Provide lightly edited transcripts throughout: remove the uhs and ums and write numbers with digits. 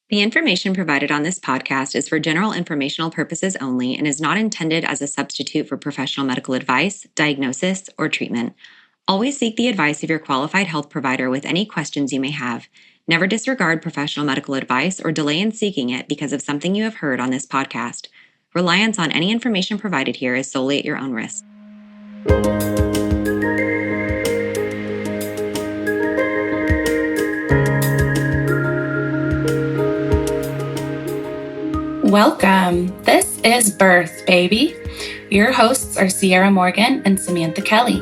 The information provided on this podcast is for general informational purposes only and is not intended as a substitute for professional medical advice, diagnosis, or treatment. Always seek the advice of your qualified health provider with any questions you may have. Never disregard professional medical advice or delay in seeking it because of something you have heard on this podcast. Reliance on any information provided here is solely at your own risk. Welcome. This is Birth, Baby. Your hosts are Ciarra Morgan and Samantha Kelly.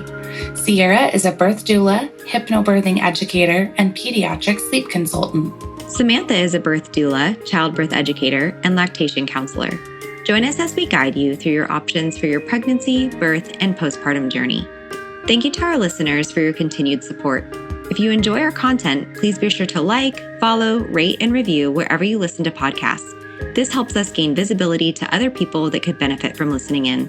Ciarra is a birth doula, hypnobirthing educator, and pediatric sleep consultant. Samantha is a birth doula, childbirth educator, and lactation counselor. Join us as we guide you through your options for your pregnancy, birth, and postpartum journey. Thank you to our listeners for your continued support. If you enjoy our content, please be sure to like, follow, rate, and review wherever you listen to podcasts. This helps us gain visibility to other people that could benefit from listening in.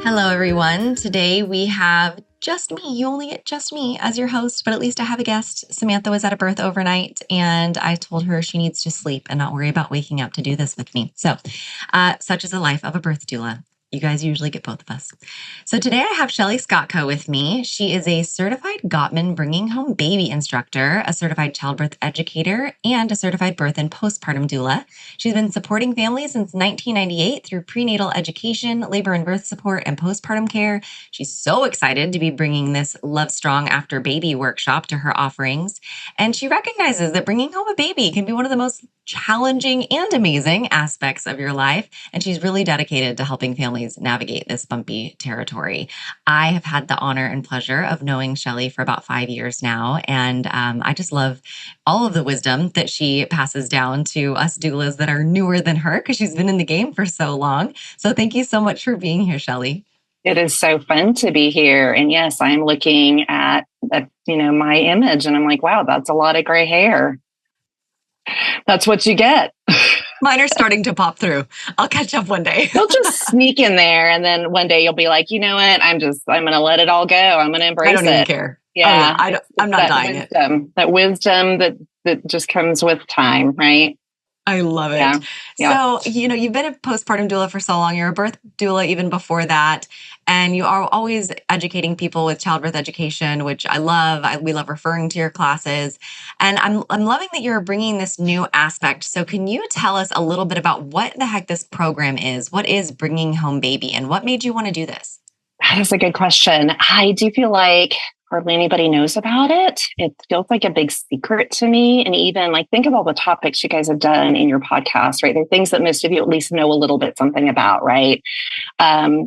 Hello, everyone. Today we have just me. You only get just me as your host, but at least I have a guest. Samantha was at a birth overnight, and I told her she needs to sleep and not worry about waking up to do this with me. So, such is the life of a birth doula. You guys usually get both of us. So today I have Shelley Scotka with me. She is a certified Gottman bringing home baby instructor, a certified childbirth educator, and a certified birth and postpartum doula. She's been supporting families since 1998 through prenatal education, labor and birth support, and postpartum care. She's so excited to be bringing this Love Strong After Baby workshop to her offerings. And she recognizes that bringing home a baby can be one of the most challenging and amazing aspects of your life. And she's really dedicated to helping families navigate this bumpy territory. I have had the honor and pleasure of knowing Shelley for about 5 years now. And I just love all of the wisdom that she passes down to us doulas that are newer than her because she's been in the game for so long. So thank you so much for being here, Shelley. It is so fun to be here. And yes, I'm looking at my image and I'm like, wow, that's a lot of gray hair. That's what you get. Mine are starting to pop through. I'll catch up one day. They'll just sneak in there. And then one day you'll be like, you know what? I'm going to let it all go. I'm going to embrace it. I don't even care. Yeah. Oh, yeah. I'm not dying wisdom, it. That wisdom that just comes with time, right? I love it. Yeah. So, you've been a postpartum doula for so long. You're a birth doula even before that. And you are always educating people with childbirth education, which I love. We love referring to your classes. And I'm loving that you're bringing this new aspect. So can you tell us a little bit about what the heck this program is? What is Bringing Home Baby? And what made you want to do this? That is a good question. I do feel like hardly anybody knows about it. It feels like a big secret to me. And even think of all the topics you guys have done in your podcast, right? They're things that most of you at least know a little bit something about, right?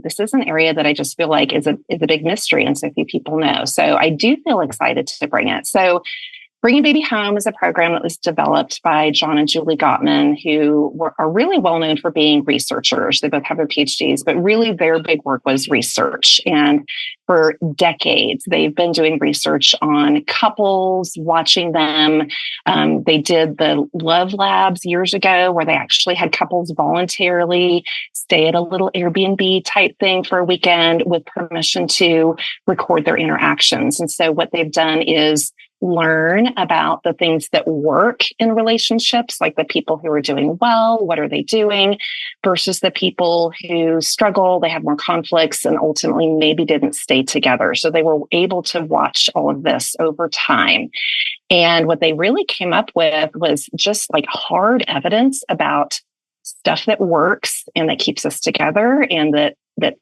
This is an area that I just feel like is a big mystery and so few people know. So I do feel excited to bring it. So Bringing Baby Home is a program that was developed by John and Julie Gottman, who are really well known for being researchers. They both have their PhDs, but really their big work was research. And for decades, they've been doing research on couples, watching them. They did the Love Labs years ago, where they actually had couples voluntarily stay at a little Airbnb type thing for a weekend with permission to record their interactions. And so what they've done is learn about the things that work in relationships, like the people who are doing well, what are they doing, versus the people who struggle, they have more conflicts, and ultimately maybe didn't stay together. So they were able to watch all of this over time. And what they really came up with was just hard evidence about stuff that works and that keeps us together and that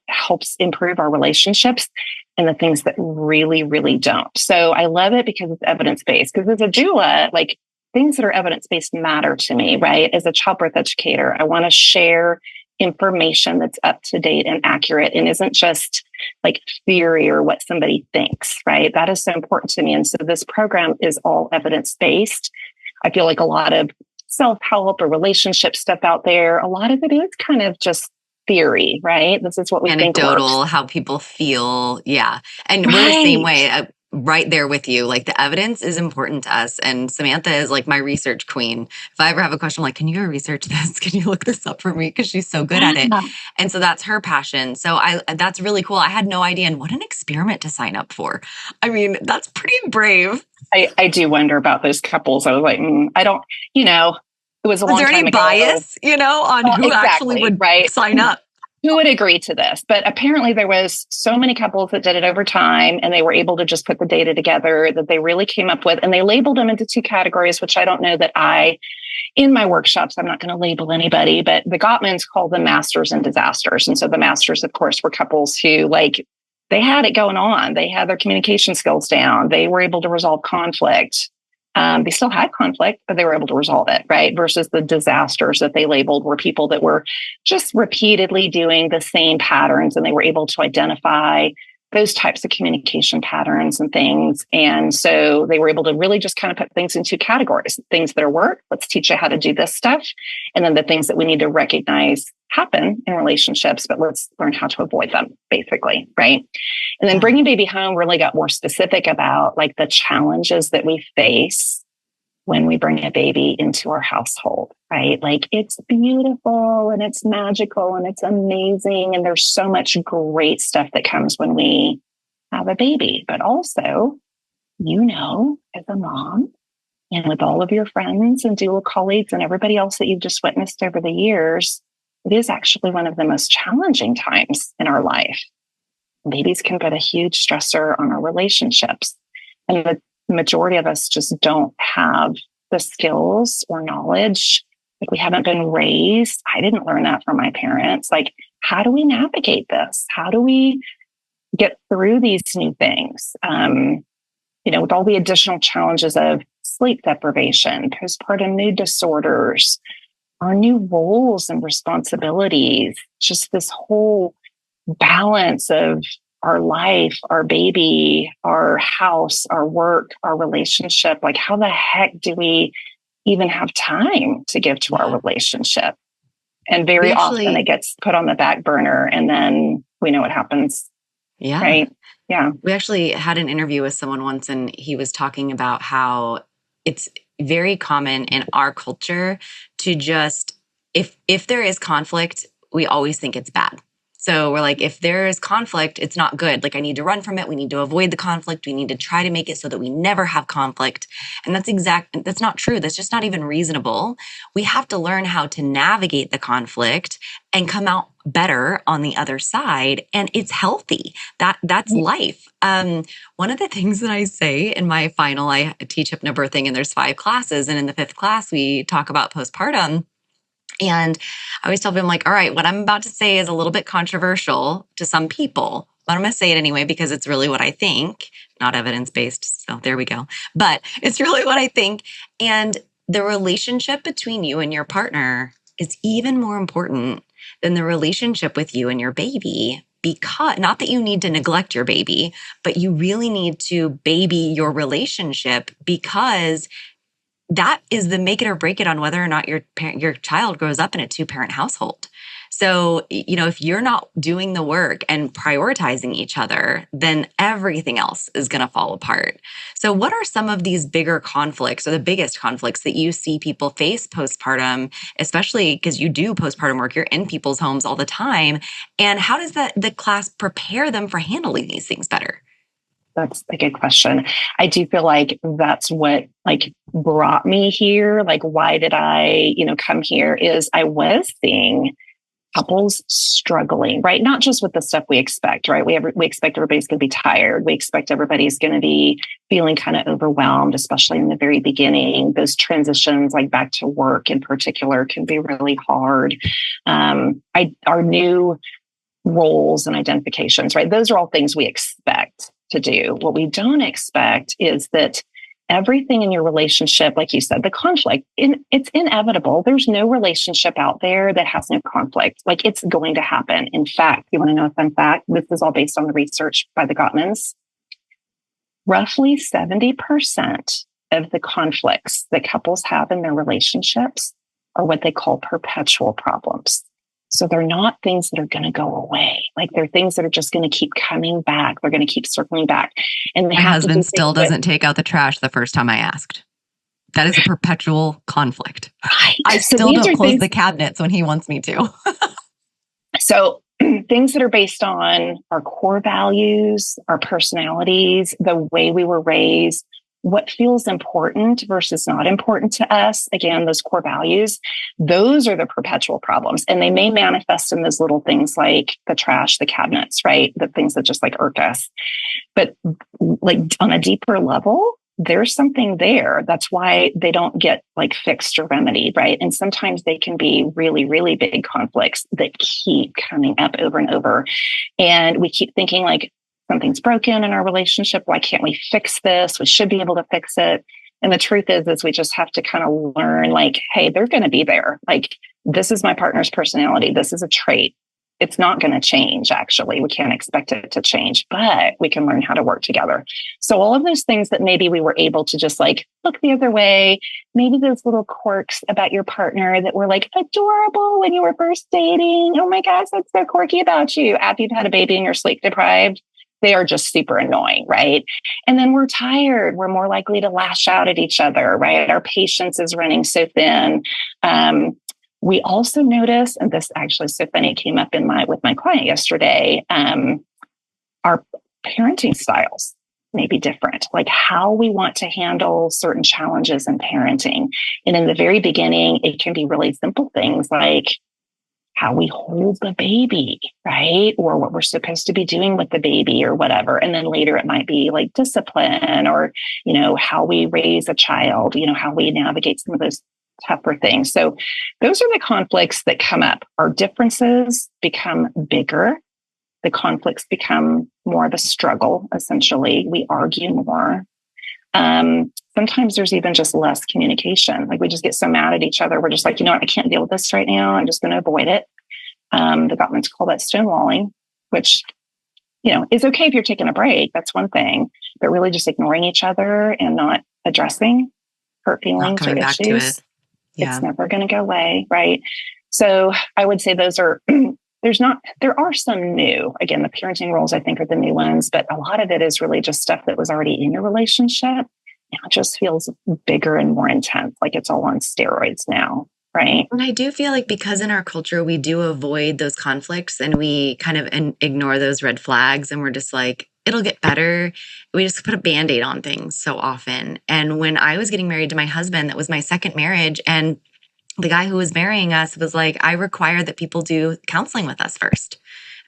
helps improve our relationships, and the things that really, really don't. So I love it because it's evidence-based. Because as a doula, things that are evidence-based matter to me, right? As a childbirth educator, I want to share information that's up to date and accurate and isn't just theory or what somebody thinks, right? That is so important to me. And so this program is all evidence-based. I feel like a lot of self-help or relationship stuff out there, a lot of it is kind of just theory, right? This is what we think works. Anecdotal, how people feel. Yeah. And we're the same way. right there with you. Like the evidence is important to us. And Samantha is like my research queen. If I ever have a question, I'm like, can you go research this? Can you look this up for me? Because she's so good at it. And so that's her passion. So that's really cool. I had no idea. And what an experiment to sign up for. I mean, that's pretty brave. I do wonder about those couples. I was like, I don't, it was a long time ago. Was there any bias, on who actually would sign up? Who would agree to this? But apparently there was so many couples that did it over time, and they were able to just put the data together that they really came up with, and they labeled them into 2 categories, which I don't know that in my workshops, I'm not going to label anybody, but the Gottmans call them masters and disasters. And so the masters, of course, were couples who they had it going on. They had their communication skills down. They were able to resolve conflict. They still had conflict, but they were able to resolve it, right? Versus the disasters that they labeled were people that were just repeatedly doing the same patterns, and they were able to identify those types of communication patterns and things. And so they were able to really just kind of put things in 2 categories: things that are work, let's teach you how to do this stuff, and then the things that we need to recognize happen in relationships, but let's learn how to avoid them, basically, right? And then Bringing Baby Home really got more specific about the challenges that we face when we bring a baby into our household, right? It's beautiful and it's magical and it's amazing. And there's so much great stuff that comes when we have a baby. But also, as a mom, and with all of your friends and doula colleagues and everybody else that you've just witnessed over the years, it is actually one of the most challenging times in our life. Babies can put a huge stressor on our relationships. And the majority of us just don't have the skills or knowledge. We haven't been raised. I didn't learn that from my parents. How do we navigate this? How do we get through these new things? With all the additional challenges of sleep deprivation, postpartum mood disorders, our new roles and responsibilities, just this whole balance of our life, our baby, our house, our work, our relationship. How the heck do we even have time to give to our relationship? And very often it gets put on the back burner, and then we know what happens. Yeah. Right. Yeah. We actually had an interview with someone once, and he was talking about how it's very common in our culture to just, if there is conflict, we always think it's bad. So we're like, if there is conflict, it's not good. I need to run from it. We need to avoid the conflict. We need to try to make it so that we never have conflict. And that's not true. That's just not even reasonable. We have to learn how to navigate the conflict and come out better on the other side. And it's healthy. That's life. One of the things that I say in my final, I teach hypnobirthing, and there's 5 classes. And in the 5th class, we talk about postpartum. And I always tell them, all right, what I'm about to say is a little bit controversial to some people, but I'm going to say it anyway because it's really what I think, not evidence-based. So there we go. But it's really what I think. And the relationship between you and your partner is even more important than the relationship with you and your baby, because not that you need to neglect your baby, but you really need to baby your relationship, because that is the make it or break it on whether or not your child grows up in a 2-parent household. So, if you're not doing the work and prioritizing each other, then everything else is going to fall apart. So what are some of these bigger conflicts, or the biggest conflicts that you see people face postpartum, especially because you do postpartum work, you're in people's homes all the time. And how does the class prepare them for handling these things better? That's a good question. I do feel like that's what brought me here. Why did I, come here, is I was seeing couples struggling, right? Not just with the stuff we expect, right? We expect everybody's going to be tired. We expect everybody's going to be feeling kind of overwhelmed, especially in the very beginning. Those transitions, back to work in particular, can be really hard. Our new roles and identifications, right? Those are all things we expect to do. What we don't expect is that everything in your relationship, like you said, the conflict, it's inevitable. There's no relationship out there that has no conflict. It's going to happen. In fact, you want to know a fun fact? This is all based on the research by the Gottmans. Roughly 70% of the conflicts that couples have in their relationships are what they call perpetual problems. So they're not things that are going to go away. Like they're things that are just going to keep coming back. They're going to keep circling back. And they My have to do husband still things doesn't take out the trash the first time I asked. That is a perpetual conflict. right. I So still these don't are close things, the cabinets when he wants me to. so things that are based on our core values, our personalities, the way we were raised, what feels important versus not important to us. Again, those core values, those are the perpetual problems. And they may manifest in those little things like the trash, the cabinets, right? The things that just like irk us. But like on a deeper level, there's something there. That's why they don't get like fixed or remedied, right? And sometimes they can be really, really big conflicts that keep coming up over and over. And we keep thinking like something's broken in our relationship. Why can't we fix this? We should be able to fix it. And the truth is we just have to kind of learn like, hey, they're going to be there. Like, this is my partner's personality. This is a trait. It's not going to change, actually. We can't expect it to change, but we can learn how to work together. So all of those things that maybe we were able to just like look the other way, maybe those little quirks about your partner that were like adorable when you were first dating. Oh my gosh, that's so quirky about you. After you've had a baby and you're sleep deprived, they are just super annoying, right? And then we're tired. We're more likely to lash out at each other, right? Our patience is running so thin. We also notice, and this actually so funny, it came up with my client yesterday, our parenting styles may be different, like how we want to handle certain challenges in parenting. And in the very beginning, it can be really simple things like how we hold the baby, right? Or what we're supposed to be doing with the baby or whatever. And then later it might be like discipline or, how we raise a child, how we navigate some of those tougher things. So those are the conflicts that come up. Our differences become bigger. The conflicts become more of a struggle, essentially. We argue more. Sometimes there's even just less communication. Like we just get so mad at each other. We're just like, you know what? I can't deal with this right now. I'm just going to avoid it. The Gottmans call that stonewalling, which, is okay if you're taking a break. That's one thing. But really just ignoring each other and not addressing hurt feelings or issues. Yeah. It's never going to go away, right? So I would say those are, there are some new, again, the parenting roles I think are the new ones, but a lot of it is really just stuff that was already in your relationship. Now it just feels bigger and more intense, like it's all on steroids now, right? And I do feel like because in our culture, we do avoid those conflicts and we kind of ignore those red flags and we're just like, it'll get better. We just put a Band-Aid on things so often. And when I was getting married to my husband, that was my second marriage. And the guy who was marrying us was like, I require that people do counseling with us first.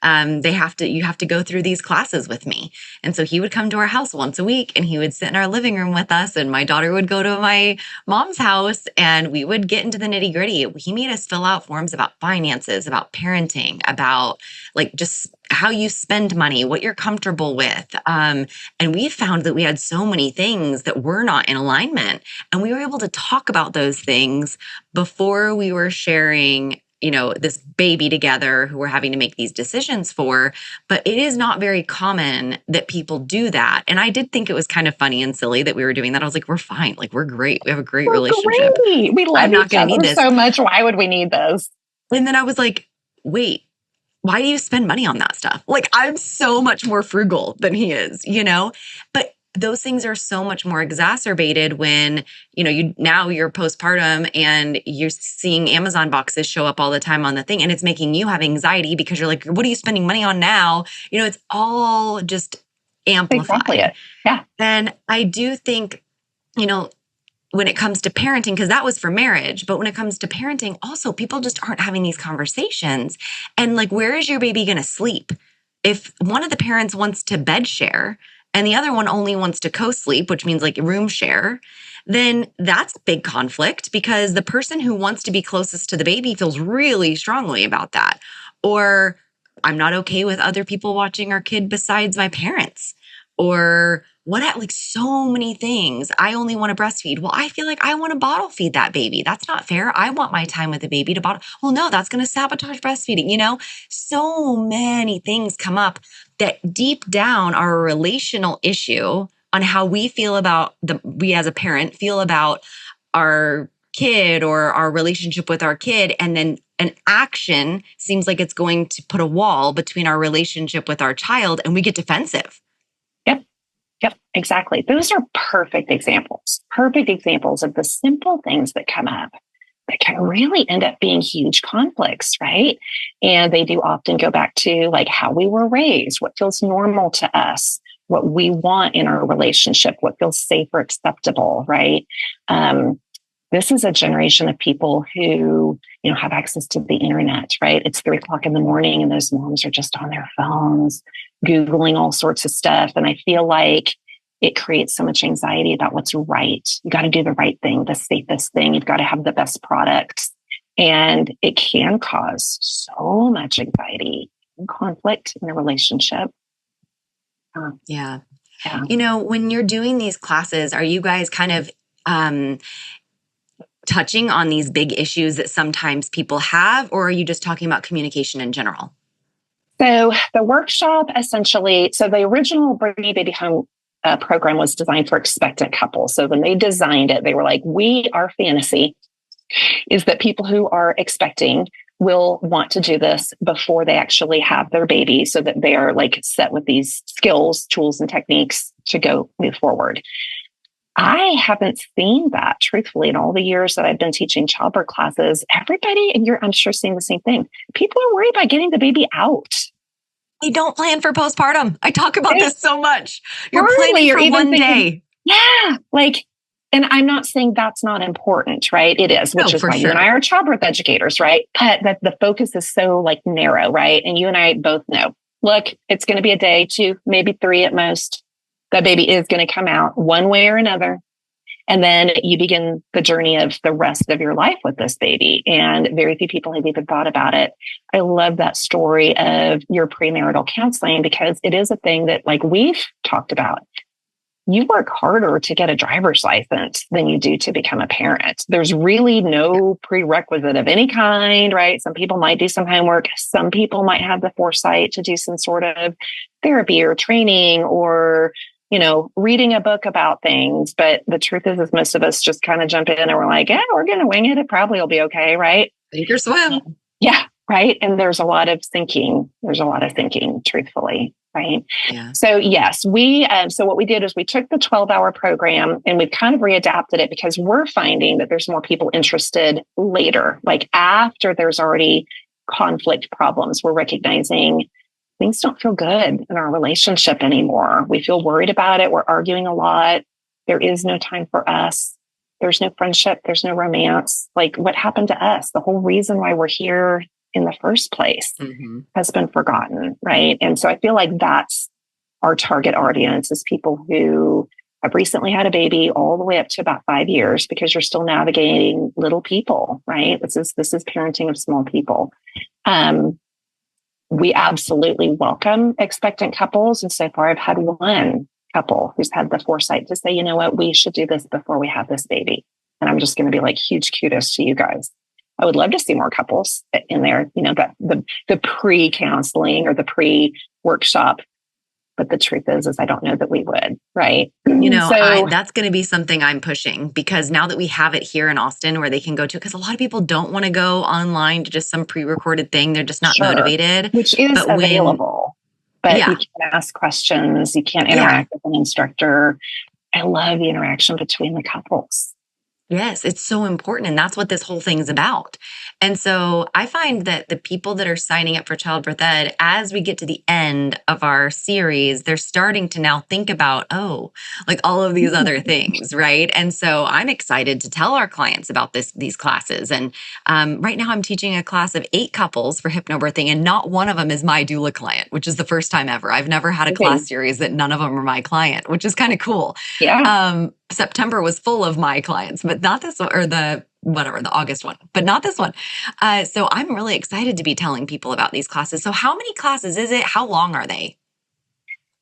You have to go through these classes with me. And so he would come to our house once a week and he would sit in our living room with us. And my daughter would go to my mom's house and we would get into the nitty gritty. He made us fill out forms about finances, about parenting, about like just how you spend money, what you're comfortable with. And we found that we had so many things that were not in alignment. And we were able to talk about those things before we were sharing this baby together who we're having to make these decisions for. But it is not very common that people do that. And I did think it was kind of funny and silly that we were doing that. I was like, we're fine. Like, we're great. We have a great relationship. Great. We love each other so much. Why would we need those? And then I was like, wait, why do you spend money on that stuff? Like, I'm so much more frugal than he is, But those things are so much more exacerbated when, you're postpartum and you're seeing Amazon boxes show up all the time on the thing. And it's making you have anxiety because you're like, what are you spending money on now? It's all just amplified. Exactly it. Yeah. And I do think, when it comes to parenting, because that was for marriage, but when it comes to parenting, also people just aren't having these conversations. And like, where is your baby going to sleep? If one of the parents wants to bed share, and the other one only wants to co-sleep, which means like room share, then that's a big conflict because the person who wants to be closest to the baby feels really strongly about that. Or I'm not okay with other people watching our kid besides my parents. Or like so many things. I only want to breastfeed. Well, I feel like I want to bottle feed that baby. That's not fair. I want my time with the baby to bottle. Well, no, that's going to sabotage breastfeeding. So many things come up that deep down are a relational issue on how we feel about we as a parent feel about our kid or our relationship with our kid. And then an action seems like it's going to put a wall between our relationship with our child, and we get defensive. Yep, exactly. Those are perfect examples of the simple things that come up that can really end up being huge conflicts, right? And they do often go back to like how we were raised, what feels normal to us, what we want in our relationship, what feels safe or acceptable, right? This is a generation of people who, have access to the internet, right? It's 3:00 in the morning and those moms are just on their phones, Googling all sorts of stuff. And I feel like it creates so much anxiety about what's right. You got to do the right thing, the safest thing. You've got to have the best products. And it can cause so much anxiety and conflict in a relationship. Yeah. When you're doing these classes, are you guys kind of touching on these big issues that sometimes people have, or are you just talking about communication in general? So the workshop essentially, the original Bring Baby Home program was designed for expectant couples. So when they designed it, they were like, our fantasy is that people who are expecting will want to do this before they actually have their baby so that they are like set with these skills, tools, and techniques to move forward. I haven't seen that, truthfully, in all the years that I've been teaching childbirth classes. Everybody, and I'm sure seeing the same thing. People are worried about getting the baby out. They don't plan for postpartum. I talk about this so much. You're planning for one day. Yeah. And I'm not saying that's not important, right? It is, which is why you and I are childbirth educators, right? But that the focus is so narrow, right? And you and I both know, look, it's going to be a day, 2, maybe 3 at most. That baby is going to come out one way or another. And then you begin the journey of the rest of your life with this baby. And very few people have even thought about it. I love that story of your premarital counseling because it is a thing that we've talked about. You work harder to get a driver's license than you do to become a parent. There's really no prerequisite of any kind, right? Some people might do some homework. Some people might have the foresight to do some sort of therapy or training or reading a book about things. But the truth is most of us just kind of jump in and we're like, yeah, we're going to wing it. It probably will be okay. Right. Sink or swim. Yeah. Right. And there's a lot of thinking. Truthfully. Right. Yeah. So yes, so what we did is we took the 12-hour program and we've kind of readapted it because we're finding that there's more people interested later, after there's already conflict problems. We're recognizing things don't feel good in our relationship anymore. We feel worried about it. We're arguing a lot. There is no time for us. There's no friendship. There's no romance. What happened to us? The whole reason why we're here in the first place has been forgotten, right? And so I feel like that's our target audience is people who have recently had a baby all the way up to about 5 years because you're still navigating little people, right? This is parenting of small people. We absolutely welcome expectant couples. And so far, I've had one couple who's had the foresight to say, you know what, we should do this before we have this baby. And I'm just going to be huge kudos to you guys. I would love to see more couples in there, the pre-counseling or the pre-workshop. But the truth is I don't know that we would, right? That's going to be something I'm pushing because now that we have it here in Austin where they can go to, because a lot of people don't want to go online to just some pre-recorded thing. They're just not motivated. Which is available. But you can't ask questions. You can't interact with an instructor. I love the interaction between the couples. Yes, it's so important. And that's what this whole thing is about. And so I find that the people that are signing up for Childbirth Ed, as we get to the end of our series, they're starting to now think about, all of these other things, right? And so I'm excited to tell our clients about these classes. And right now I'm teaching a class of 8 couples for hypnobirthing, and not one of them is my doula client, which is the first time ever. I've never had a class series that none of them are my client, which is kind of cool. Yeah. September was full of my clients, but not this one, or the August one, but not this one. So I'm really excited to be telling people about these classes. So how many classes is it? How long are they?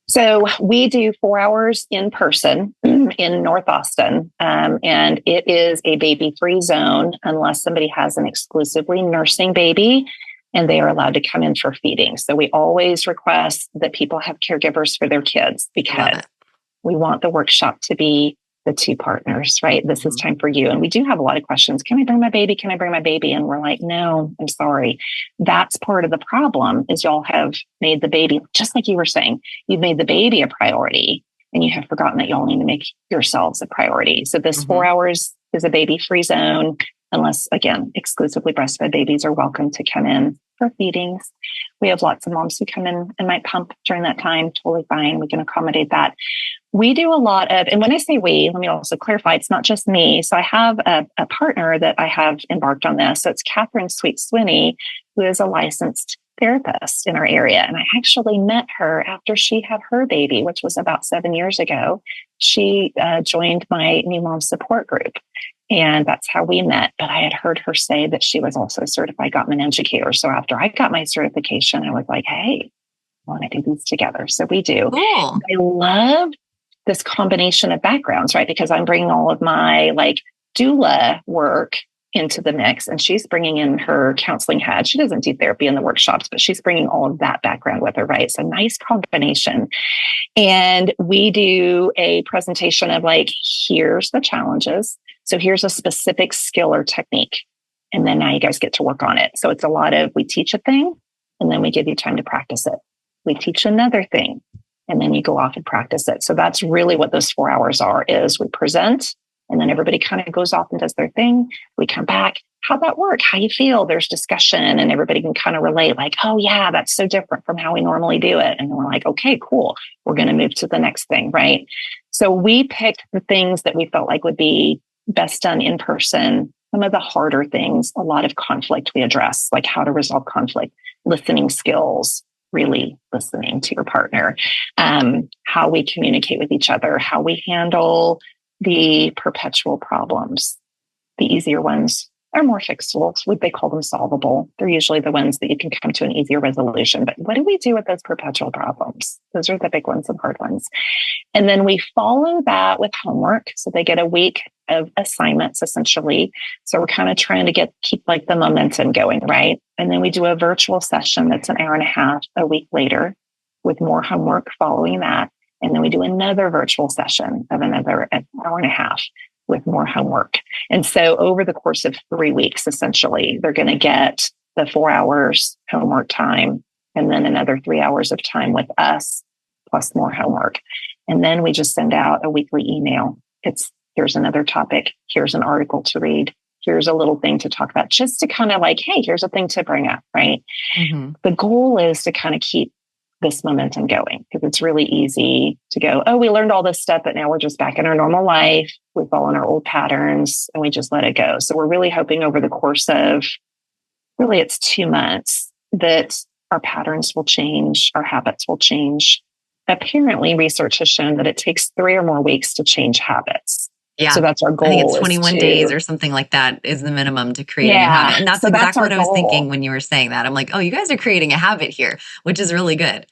So we do 4 hours in person in North Austin, and it is a baby-free zone unless somebody has an exclusively nursing baby and they are allowed to come in for feeding. So we always request that people have caregivers for their kids because we want the workshop to be the two partners, right? This is time for you. And we do have a lot of questions. Can I bring my baby? Can I bring my baby? And we're like, no, I'm sorry. That's part of the problem is y'all have made the baby, just like you were saying, you've made the baby a priority and you have forgotten that y'all need to make yourselves a priority. So this 4 hours is a baby-free zone, unless, again, exclusively breastfed babies are welcome to come in for feedings. We have lots of moms who come in and might pump during that time. Totally fine. We can accommodate that. We do a lot of, and when I say we, let me also clarify, it's not just me. So I have a partner that I have embarked on this. So it's Catherine Sweet Swinney, who is a licensed therapist in our area. And I actually met her after she had her baby, which was about 7 years ago. She joined my new mom support group. And that's how we met. But I had heard her say that she was also a certified Gottman educator. So after I got my certification, I was like, hey, I want to do these together. So we do. Cool. I love this combination of backgrounds, right? Because I'm bringing all of my like doula work into the mix, and she's bringing in her counseling hat. She doesn't do therapy in the workshops, but she's bringing all of that background with her, right? So nice combination. And we do a presentation of like, here's the challenges. So here's a specific skill or technique. And then now you guys get to work on it. So it's a lot of, we teach a thing and then we give you time to practice it. We teach another thing and then you go off and practice it. So that's really what those 4 hours are, is we present and then everybody kind of goes off and does their thing. We come back. How'd that work? How you feel? There's discussion and everybody can kind of relate like, oh yeah, that's so different from how we normally do it. And then we're like, okay, cool. We're going to move to the next thing, right? So we picked the things that we felt like would be best done in person. Some of the harder things, a lot of conflict we address, like how to resolve conflict, listening skills, really listening to your partner, how we communicate with each other, how we handle the perpetual problems. The easier ones are more fixable. They call them solvable. They're usually the ones that you can come to an easier resolution. But what do we do with those perpetual problems? Those are the big ones and hard ones. And then we follow that with homework. So they get a week of assignments, essentially. So we're kind of trying to keep like the momentum going, right? And then we do a virtual session that's an hour and a half a week later with more homework following that. And then we do another virtual session of another hour and a half with more homework. And so over the course of 3 weeks, essentially, they're going to get the 4 hours homework time and then another 3 hours of time with us plus more homework. And then we just send out a weekly email. Here's another topic. Here's an article to read. Here's a little thing to talk about, just to kind of like, hey, here's a thing to bring up, right? Mm-hmm. The goal is to kind of keep this momentum going, because it's really easy to go, oh, we learned all this stuff, but now we're just back in our normal life. We fall in our old patterns and we just let it go. So we're really hoping over the course of, really it's 2 months, that our patterns will change, our habits will change. Apparently, research has shown that it takes 3 or more weeks to change habits. Yeah. So that's our goal. I think it's 21 days or something like that is the minimum to create a new habit. And that's exactly what I was thinking when you were saying that. I'm like, oh, you guys are creating a habit here, which is really good.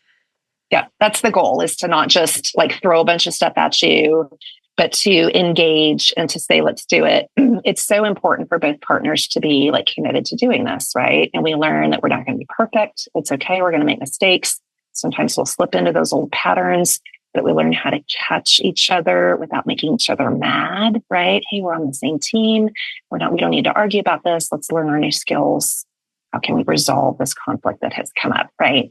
Yeah, that's the goal, is to not just like throw a bunch of stuff at you, but to engage and to say, let's do it. It's so important for both partners to be like committed to doing this, right? And we learn that we're not going to be perfect. It's okay. We're going to make mistakes. Sometimes we'll slip into those old patterns, but we learn how to catch each other without making each other mad, right? Hey, we're on the same team. We don't need to argue about this. Let's learn our new skills. How can we resolve this conflict that has come up, right?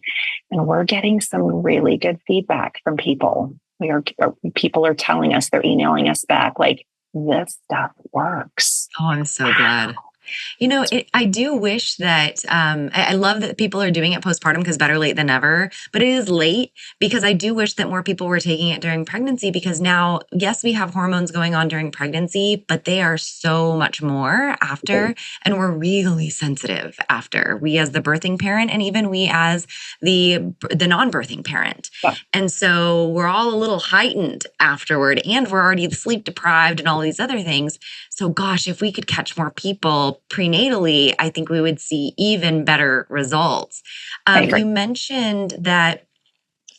And we're getting some really good feedback from people. People are telling us, they're emailing us back like, this stuff works. Oh, I'm so glad. You know, I do wish that, I love that people are doing it postpartum, because better late than never, but it is late, because I do wish that more people were taking it during pregnancy, because now, yes, we have hormones going on during pregnancy, but they are so much more after, and we're really sensitive after, we as the birthing parent, and even we as the non-birthing parent. Yeah. And so we're all a little heightened afterward, and we're already sleep deprived and all these other things. So gosh, if we could catch more people prenatally, I think we would see even better results. You mentioned that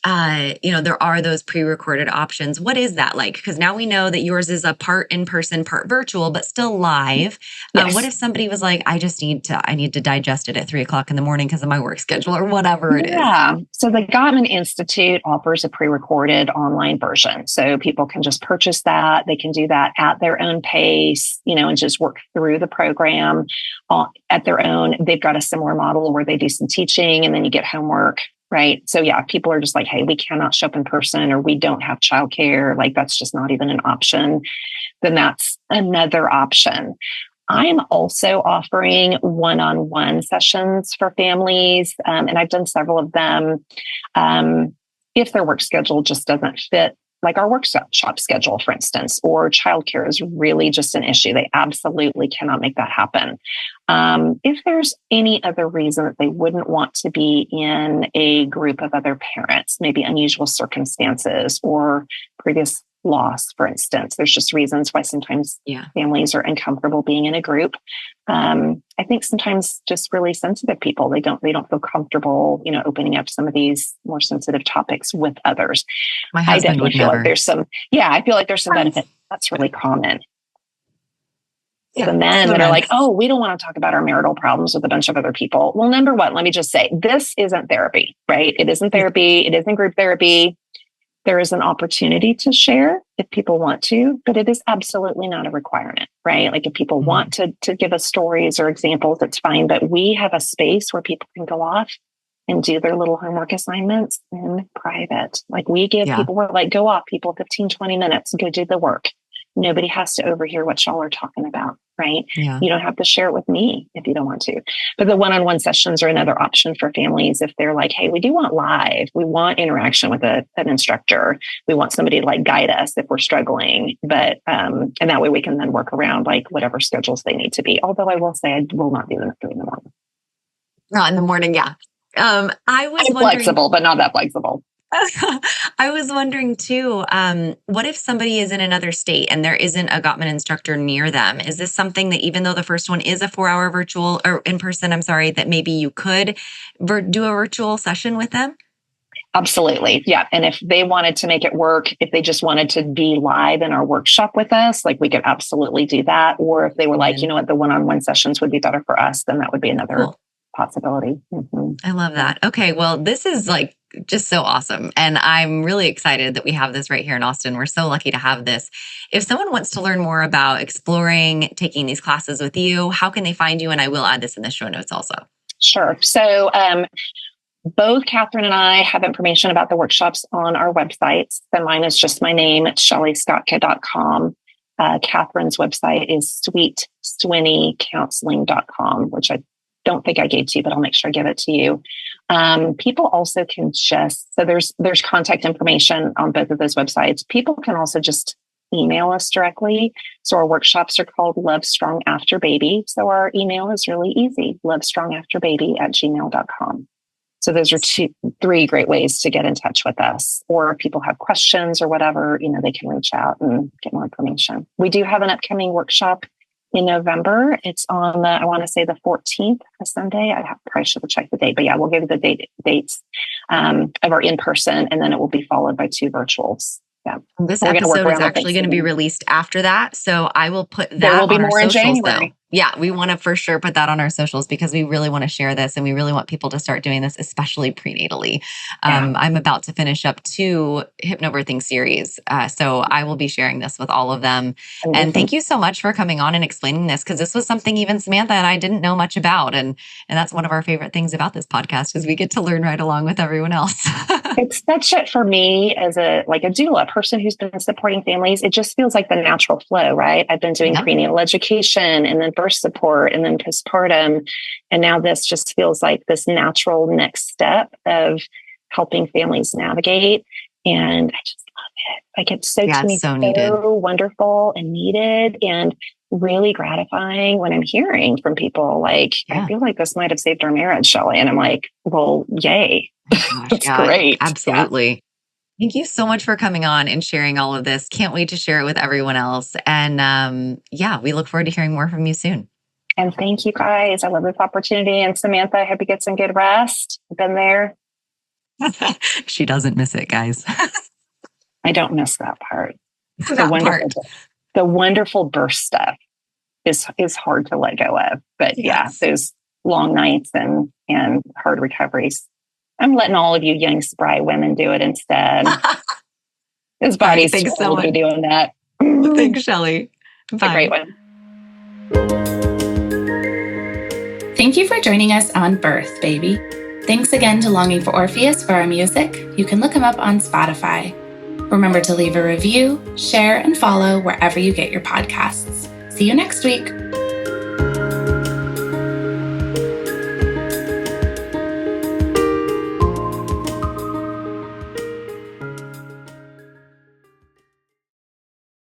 there are those pre-recorded options. What is that like? Because now we know that yours is a part in person, part virtual, but still live. Yes. What if somebody was like, I need to digest it at 3:00 in the morning because of my work schedule or whatever it is? Yeah. So the Gottman Institute offers a pre-recorded online version. So people can just purchase that. They can do that at their own pace, and just work through the program at their own. They've got a similar model where they do some teaching and then you get homework. Right. So yeah, people are just like, hey, we cannot show up in person or we don't have childcare. Like that's just not even an option. Then that's another option. I'm also offering one-on-one sessions for families. And I've done several of them. If their work schedule just doesn't fit, like our workshop schedule, for instance, or childcare is really just an issue. They absolutely cannot make that happen. If there's any other reason that they wouldn't want to be in a group of other parents, maybe unusual circumstances or previous loss, for instance, there's just reasons why sometimes families are uncomfortable being in a group. I think sometimes just really sensitive people, they don't feel comfortable, opening up some of these more sensitive topics with others. My husband would never. Like there's some, I feel like there's some benefit. That's really common. Yeah, the men that are like, oh, we don't want to talk about our marital problems with a bunch of other people. Well, number one, let me just say, this isn't therapy, right? It isn't therapy. It isn't group therapy. There is an opportunity to share if people want to, but it is absolutely not a requirement, right? Like if people want to give us stories or examples, it's fine. But we have a space where people can go off and do their little homework assignments in private. Like we give people, we're like, go off people 15, 20 minutes, go do the work. Nobody has to overhear what y'all are talking about, right? Yeah. You don't have to share it with me if you don't want to. But the one-on-one sessions are another option for families if they're like, hey, we do want live. We want interaction with an instructor. We want somebody to like guide us if we're struggling. But and that way we can then work around like whatever schedules they need to be. Although I will say I will not do them at 3 in the morning. Not in the morning, yeah. I'm flexible, but not that flexible. I was wondering too, what if somebody is in another state and there isn't a Gottman instructor near them? Is this something that even though the first one is a 4-hour virtual or in person, that maybe you could do a virtual session with them? Absolutely. Yeah. And if they wanted to make it work, if they just wanted to be live in our workshop with us, like we could absolutely do that. Or if they were like, you know what, the one-on-one sessions would be better for us, then that would be another possibility. Mm-hmm. I love that. Okay. Well, this is like just so awesome. And I'm really excited that we have this right here in Austin. We're so lucky to have this. If someone wants to learn more about exploring taking these classes with you, how can they find you? And I will add this in the show notes also. Sure. So both Catherine and I have information about the workshops on our websites. So mine is just my name, ShelleyScotka.com. Catherine's website is sweetswinneycounseling.com, which I don't think I gave to you, but I'll make sure I give it to you. People also can so there's contact information on both of those websites. People can also just email us directly. So our workshops are called Love Strong After Baby. So our email is really easy, lovestrongaFterBaby@gmail.com. So those are 3 great ways to get in touch with us. Or if people have questions or whatever, they can reach out and get more information. We do have an upcoming workshop in November. It's on I want to say the 14th, a Sunday. Probably should have checked the date, but yeah, we'll give you the dates of our in-person, and then it will be followed by 2 virtuals. Yeah. This episode is actually going to be released after that. So I will put that there will be on more our socials, in January. Though. Yeah, we want to for sure put that on our socials because we really want to share this and we really want people to start doing this, especially prenatally. I'm about to finish up 2 hypnobirthing series. So I will be sharing this with all of them. Mm-hmm. And thank you so much for coming on and explaining this because this was something even Samantha and I didn't know much about. And that's one of our favorite things about this podcast is we get to learn right along with everyone else. It's such it for me as a doula, a person who's been supporting families. It just feels like the natural flow, right? I've been doing prenatal education and then birth support and then postpartum. And now this just feels like this natural next step of helping families navigate. And I just love it. Like it's so wonderful and needed and really gratifying when I'm hearing from people like, I feel like this might have saved our marriage, Shelley. And I'm like, well, yay. That's great. Absolutely. Yeah. Thank you so much for coming on and sharing all of this. Can't wait to share it with everyone else. And we look forward to hearing more from you soon. And thank you guys. I love this opportunity. And Samantha, I hope you get some good rest. I've been there. She doesn't miss it, guys. I don't miss that part. Part. The wonderful birth stuff is hard to let go of. But Yes. yeah, those long nights and hard recoveries. I'm letting all of you young, spry women do it instead. His body's too old to be doing that. Thanks, Shelley. It's a great one. Thank you for joining us on Birth, Baby. Thanks again to Longing for Orpheus for our music. You can look him up on Spotify. Remember to leave a review, share, and follow wherever you get your podcasts. See you next week.